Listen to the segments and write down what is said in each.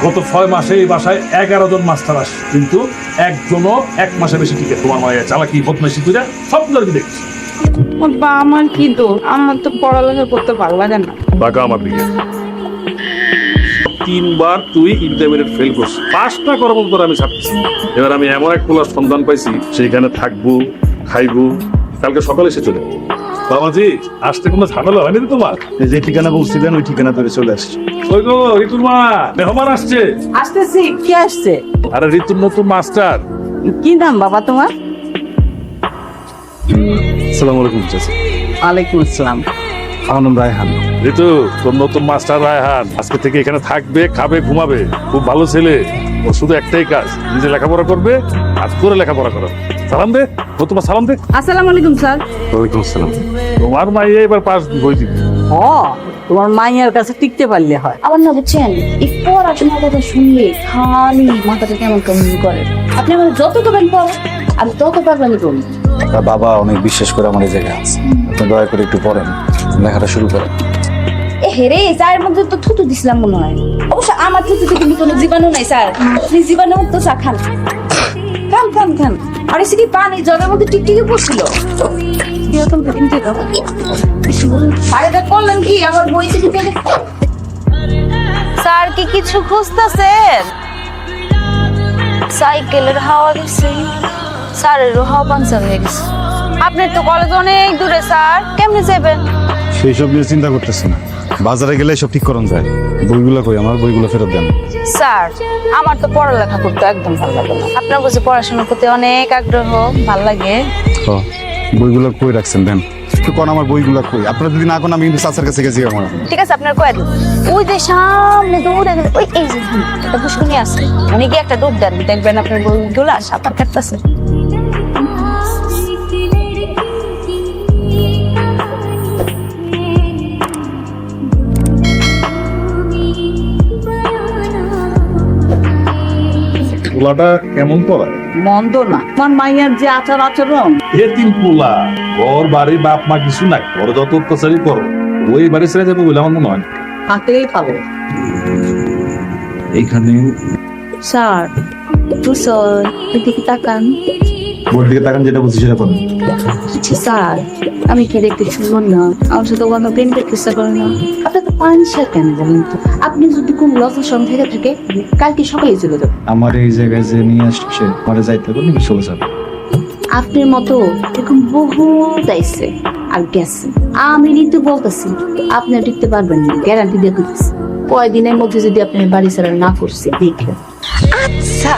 গত 6 মাসে এই বাসায় 11 জন মাস্টার আসে, কিন্তু একজনও 1 মাসে বেশি টিকে। তোমার মায়ের চালাকি বদমাইশি করে সব ধরে দেখছি। বা আমার কি দোষ? আমার তো পড়ালেখা করতে ভালো লাগে না। টাকা আমার দিকে 3বার তুই ইন্টারমিডিয়েট ফেল করছিস, 5টা করার মতো আমি ছাড়তেছি। এবার আমি এমন এক পোলার সন্ধান পাইছি, সেইখানে থাকবো, খাইবো, কালকে সকালে এসে চলে যাবো। বাবাজি, আসতে কোনো ঝামেলা হয়নি তো তোমার? যে ঠিকানা বলছিলেন ওই ঠিকানা ধরে চলে আসছি। ওই গো ঋতুর মা, মেহমান আসছে। আসতেছি। কি আসছে? আরে ঋতুর নতুন মাস্টার। কি নাম বাবা তোমার? আসসালামু আলাইকুম চাচা। ওয়ালাইকুম আসসালাম। আমার নাম রায়হান। ঋতু, তোর নতুন মাস্টার রায়হান আজকে থেকে এখানে থাকবে, খাবে, ঘুমাবে। খুব ভালো ছেলে। ওর শুধু একটাই কাজ, নিজে লেখাপড়া করবে আর তোরে লেখাপড়া করো। সালাম দে, নতুন সালাম দে। আসসালামু আলাইকুম স্যার। ওয়ালাইকুম আসসালাম। তোমার মাইয়া এবার পাস বই দিবে। ও, তোমার মাইয়ার কাছে টিকতে পারলে হয়। আবার না বুঝছেন, এই পড়াশোনার কথা শুনলে খালি মাথাটা কেমন কেমন করে। আপনি আমাদের যত করবেন পড়া, আমি তত পারবেন করুন। তার বাবা অনেক বিশ্বাস করে আমার এই জায়গায় আছে, আপনি দয়া করে একটু পড়েন, লেখাটা শুরু করেন। এ হেরে, চায়ের মধ্যে তো থুতু দিছিলাম মনে হয়। অবশ্য আমার থুতুতে কিন্তু কোনো জীবাণু নাই স্যার, আপনি জীবাণু মুক্ত চা খান। খান খান খান। আর এসে কি পানি জলের মধ্যে টিকটিকি পড়ছিল? বাড়িটা করলেন কি আমার বই থেকে পেলে? স্যার কি কিছু খুঁজতেছেন? সাইকেলের হাওয়া দিচ্ছে, স্যারেরও হাওয়া পাঞ্চার হয়ে গেছে। আপনার তো কলেজ অনেক দূরে স্যার, কেমনে যাবেন? সেই সব নিয়ে চিন্তা করতেছি না, বাজারে গেলে সব ঠিক করন যায়। বইগুলো কই, আমার বইগুলো ফেরত দেন। স্যার, আমার তো পড়ালেখা করতে একদম ভালো লাগে না। আপনার কাছে পড়াশোনার প্রতি অনেক আগ্রহ, ভালো লাগে। ও, বইগুলো কই রাখছেন দেন একটু কোন, আমার বইগুলো কই? আপনারা যদি না কোন আমি কিন্তু চাচার কাছে গেছি। আমার ঠিক আছে, আপনার কয়েক ওই যে সামনে দৌড়ে গেলে ওই এই যে একটা পুষ্কুনি আছে, উনি কি একটা দৌড় দেন, দেখবেন আপনার বইগুলো সাঁতার কাটতেছে। পোলাটা কেমন পড়ায়? মন্দ না, তোমার মাইয়ার যে আচার আচরণ। এতিম পোলা, ওর বাড়ির বাপ মা কিছু নাই, ওর যত অত্যাচারই করো ওই বাড়ি ছেড়ে যাবে বলে আমার মনে হয় না। হাতেই পাবো। এইখানে স্যার, একটু স্যার এদিকে তাকান। বইয়ের দিকে তাকান, যেটা বলছি সেটা করেন। আচ্ছা স্যার, আমি কি দেখতে শুনবো না? আমার সাথে কোনো প্রেম করতে ইচ্ছা করে না। আপনার তো পানিশার কেন বলেন তো? আপনি যদি কোন লসের সঙ্গে থেকে থাকে, কালকে সকালে চলে যাবেন। আমার এই জায়গায় যে নিয়ে আসছে আমার যাইতে বললে আমি চলে যাবো। আপনার মতো এরকম বহুত আইছে আর গেছে। আমি কিন্তু বলতেছি আপনি টিকতে পারবেন না, গ্যারান্টি দিয়ে দিতেছি। কয়দিনের মধ্যে যদি আপনি বাড়ি ছাড়া না করছে দেখে। আচ্ছা,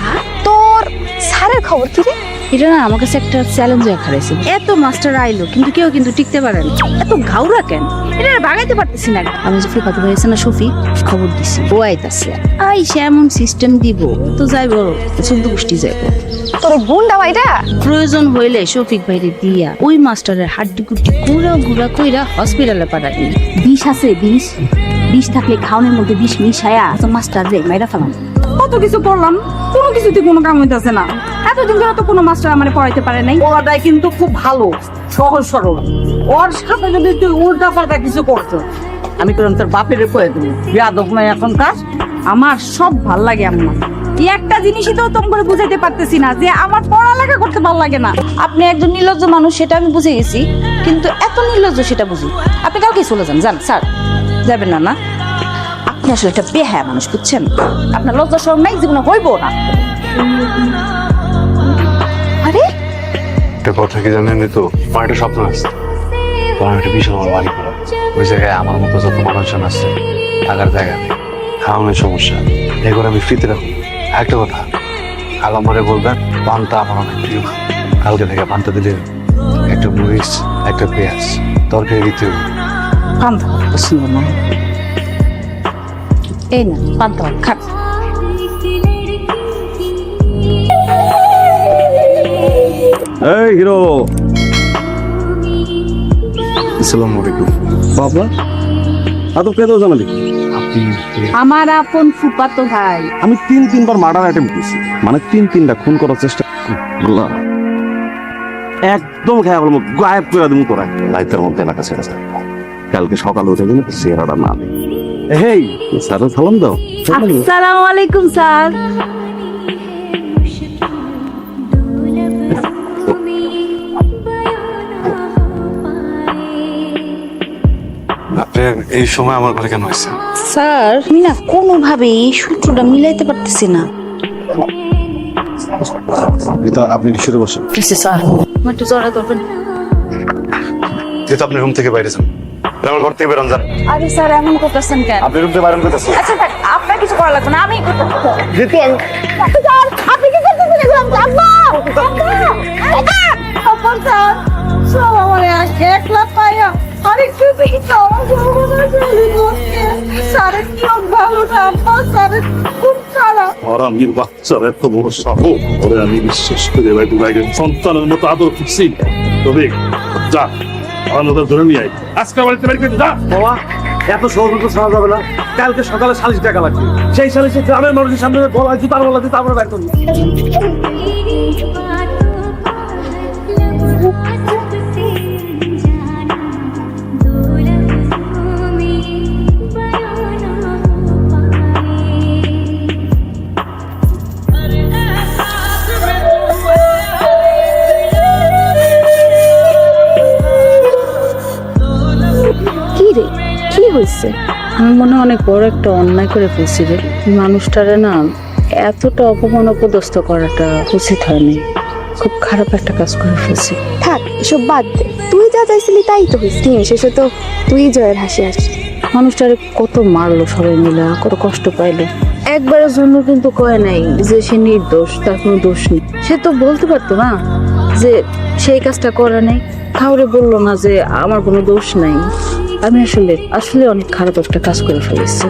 তোর স্যারের খবর কি রে? এটা না আমার কাছে একটা চ্যালেঞ্জ হয়ে খারাইছে। এত মাস্টার আইলো কিন্তু কেউ কিন্তু টিকতে পারে না। এত ঘাউরা কেন? এটা ভাগাইতে পারতেছি না। আমি যে ফিফাতে হয়েছে না শফি, খবর দিছি ও আইতাছে। আইসে এমন সিস্টেম দিব তো যাইবো, চোদ্দ গোষ্ঠী যাইবো। তোর গুন্ডা ভাইটা প্রয়োজন হইলে শফিক ভাইরে দিয়া ওই মাস্টারের হাড্ডি গুড্ডি গুঁড়া গুঁড়া কইরা হসপিটালে পাঠাই। বিষ আছে, বিষ বিষ থাকলে খাওয়ানোর মধ্যে বিষ মিশায়া মাস্টার রে মাইরা ফেলাম। কত কিছু করলাম, কোনো কিছুতে কোনো কাম হইতাছে না। এতদিন ধরে তো কোনো মাস্টার আমার পড়াইতে পারে নাই। ওরাটাই কিন্তু খুব ভালো, সহজ সরল। ওর সাথে যদি তুই উল্টা পাল্টা কিছু করছো, আমি করলাম তোর বাপের কয়ে দেবো। বেয়াদব নয় এখনকার। আমার সব ভাল লাগে আম্মা। এই একটা জিনিসই তো তোমাকে বুঝাইতে পারতেছি না যে আমার পড়ালেখা করতে ভালো লাগে না। আপনি একজন নির্লজ্জ মানুষ, সেটা আমি বুঝে গেছি, কিন্তু এত নির্লজ্জ সেটা বুঝি। আপনি কালকে চলে যান। যান স্যার, যাবেন না? না, আপনি আসলে একটা বেহায়া মানুষ, বুঝছেন? আপনার লজ্জা শরম নাই, জীবনে হইব না। আরে একটা কথা কি জানেন তো, আমার একটা স্বপ্ন আছে, আমার একটা বিশাল আমার বাড়ি করা। ওই জায়গায় আমার মতো যত মানুষজন আছে, থাকার জায়গা নেই, খাওয়ানোর সমস্যা, এগুলো আমি ফ্রিতে রাখবো। একটা কথা, কাল আমারে বলবেন পান্তা আমার অনেক প্রিয়। কালকে থেকে পান্তা দিলে একটা মরিচ, একটা পেঁয়াজ তরকারি দিতে হবে। পান্তা পছন্দ না। এই না পান্তা ভাত খান। এই হিরো, আসসালামু আলাইকুম। বাবা আদব কেন জানালি? আপনি আমার আপন ফুপাতো ভাই। আমি 3-3বার মার্ডার অ্যাটেম্প করছি, মানে 3-3টা খুন করার চেষ্টা। আল্লাহ, একদম খেয়াল বলবো গায়েব করে দেবো তোরা লাইটের মধ্যে এলাকা ছেড়ে যায়। কালকে সকালে উঠে গেলে চেহারাটা না নেই। হেই স্যার, সালাম দাও। আসসালামু আলাইকুম স্যার। আপনি এই সময় আমার ঘরে কেন হয়েছে? স্যার আমি না কোনোভাবে এই সূত্রটা মিলাইতে পারতেছি না। আপনি শুরু বসেন। স্যার আমার একটু জড়া ধরবেন। যেহেতু আপনি রুম থেকে বাইরে যান, আমার ঘর থেকে বেরোন যান। আরে স্যার এমন করতেছেন কেন? আপনি রুম থেকে বাইরে করতেছেন। আচ্ছা স্যার আপনার কিছু করা লাগবে না, আমি করতে আপনি কি করতেছেন এগুলো? আব্বা! আব্বা স্যার, সব আমার একলা পাইয়া আরেকটু বেশি স্যারের কি ভালো না আব্বা, স্যারের খুব খারাপ। আর আমি বাচ্চার এত বড় সাহস করে আমি বিশ্বাস করে ভাই তুমি একজন সন্তানের মতো আদর করছি। তবে যা আমাদের ধরে নিয়ে আয়, আজকে বাড়িতে বাড়ি করে যা। বাবা এত সহজে তো ছাড়া যাবে না, কালকে সকালে 40 টাকা লাগবে। সেই 40 গ্রামের মানুষের সামনে গলায় জুতার গলা দিয়ে তারপরে বের করবো। কি রে কি হয়েছে? আমার মনে হয় অনেক বড় একটা অন্যায় করে ফেলছি রে। মানুষটারে না এতটা অপমান অপদস্থ করাটা উচিত হয়নি। খুব খারাপ একটা কাজ করে ফেলছি। থাক এসব বাদ দে, তুই যা চাইছিলি তাই তো হয়েছে। দিন শেষে তো তুই জয়ের হাসি আসছিস। মানুষটারে কত মারলো সবাই মিলে, কত কষ্ট পাইলো। একবারের জন্য কিন্তু কয় নাই যে সে নির্দোষ, তার কোনো দোষ নেই। সে তো বলতে পারতো না যে সেই কাজটা করে নাই, কাউরে বললো না যে আমার কোনো দোষ নাই। আমি আসলে অনেক খারাপ একটা কাজ করে ফেলেছি।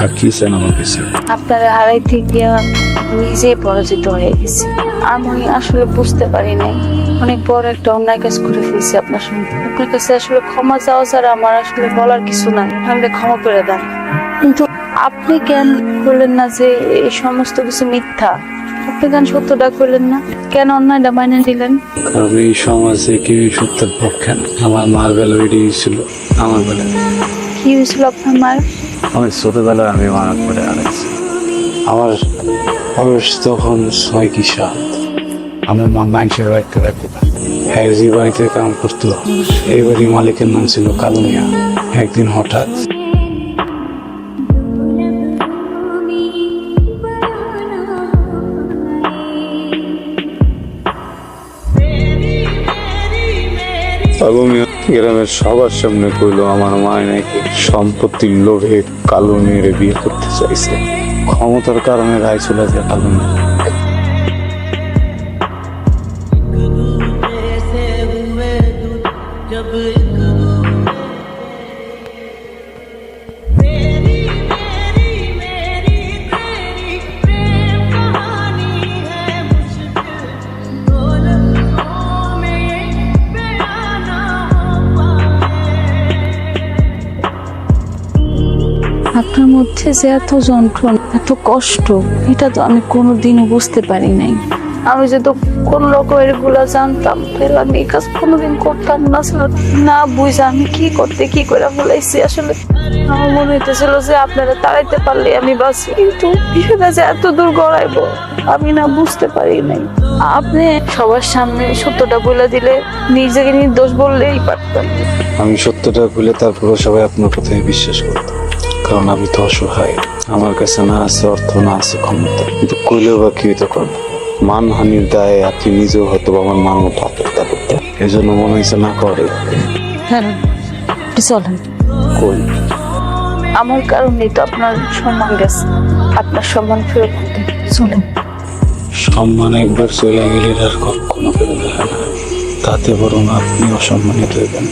আর কি চান আমার কাছে? আপনারা হারাইতে গিয়া নিজে পরাজিত হয়ে গেছি। আমি আসলে বুঝতে পারি নাই অনেক বড় একটা অন্যায় কাজ করে ফেলছি আপনার সঙ্গে। আপনার কাছে আসলে ক্ষমা চাওয়া ছাড়া আমার আসলে বলার কিছু নাই। আমাকে ক্ষমা করে দেন। কিন্তু আপনি কেন বললেন না যে এই সমস্ত কিছু মিথ্যা? আপনি কেন সত্যটা করলেন না? কেন অন্যায়টা মাইনে দিলেন? কারণ এই সমাজে কেউ সত্যের পক্ষে না। আমার মার বেলা এটাই ছিল। আমার বেলা কি হয়েছিল আপনার মায়ের? আমি ছোটবেলায় আমি মারা করে আনাইছি। আমার বয়স তখন 6 কি 7। আমার মা মানুষের বাড়িতে রাখতো, হ্যাঁ যে বাড়িতে কাম করতো এই বাড়ির মালিকের নাম ছিল কালু মিয়া। একদিন হঠাৎ কালু মিয়া গ্রামের সবার সামনে কইলো আমার মায় নাকি সম্পত্তির লোভে কালু মেয়ের বিয়ে করতে চাইছে। ক্ষমতার কারণে গায়ে চলে যায় কালু মেয়ে। আপনার মধ্যে যে এত যন্ত্রণা, এত কষ্ট, এটা তো আমি কোনোদিনও বুঝতে পারি নাই। আমি যদি কোন রকম এগুলো জানতাম তাহলে আমি এই কাজ কোনোদিন করতাম না। না বুঝে আমি কি করে বলাইছি। আসলে আমার মনে হইতেছিল যে আপনারা তাড়াইতে পারলে আমি বাঁচি, কিন্তু বিষয়টা যে এত দূর গড়াইবো আমি না বুঝতে পারি নাই। আপনি সবার সামনে সত্যটা বলে দিলে নিজেকে নির্দোষ বললেই পারতাম। আমি সত্যটা বলে তারপরে সবাই আপনার কথায় বিশ্বাস করতো, কারণ আমি তো অসহায়। আমার কাছে না আছে অর্থ, না আছে ক্ষমতা, কিন্তু কইলেও বা কি হইতে করবো? মানহানির দায়ে আপনি নিজেও হয়তো আমার মান মতো আত্মহত্যা করতেন। এই জন্য মনে হয়েছে না করে। হ্যাঁ চলেন। কই আমার কারণেই তো আপনার সম্মান গেছে। আপনার সম্মান ফেরত দিতে চলেন। সম্মান একবার চলে গেলে আর কখনো ফেরত হয় না। তাতে বরং আপনি অসম্মানিত হইবেন।